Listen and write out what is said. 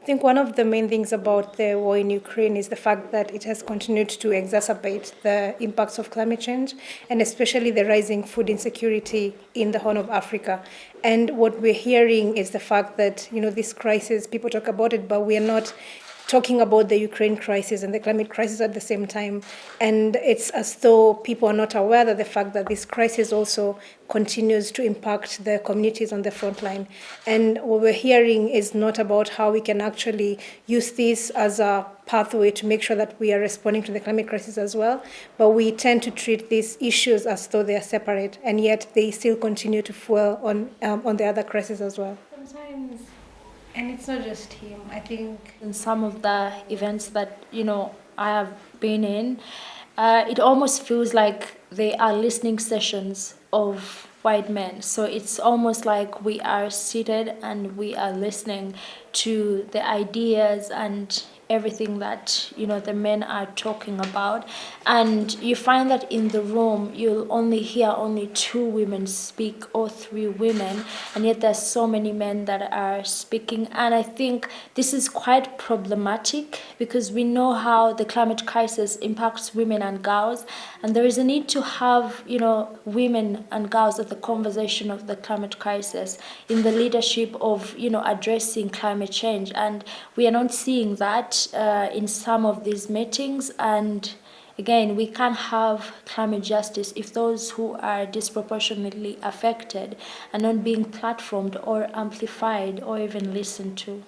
think one of the main things about the war in Ukraine is the fact that it has continued to exacerbate the impacts of climate change, and especially the rising food insecurity in the Horn of Africa. And what we're hearing is the fact that, this crisis, people talk about it, but we are not talking about the Ukraine crisis and the climate crisis at the same time. And it's as though people are not aware that the fact that this crisis also continues to impact the communities on the front line. And what we're hearing is not about how we can actually use this as a pathway to make sure that we are responding to the climate crisis as well, but we tend to treat these issues as though they are separate, and yet they still continue to fuel on the other crises as well. Sometimes. And it's not just him. I think in some of the events that I have been in, it almost feels like they are listening sessions of white men. So it's almost like we are seated and we are listening to the ideas and everything that the men are talking about, and you find that in the room you'll only hear only 2 women speak or 3 women, and yet there's so many men that are speaking. And I think this is quite problematic because we know how the climate crisis impacts women and girls, and there is a need to have women and girls at the conversation of the climate crisis, in the leadership of addressing climate change, and we are not seeing that in some of these meetings. And again, we can't have climate justice if those who are disproportionately affected are not being platformed or amplified or even listened to.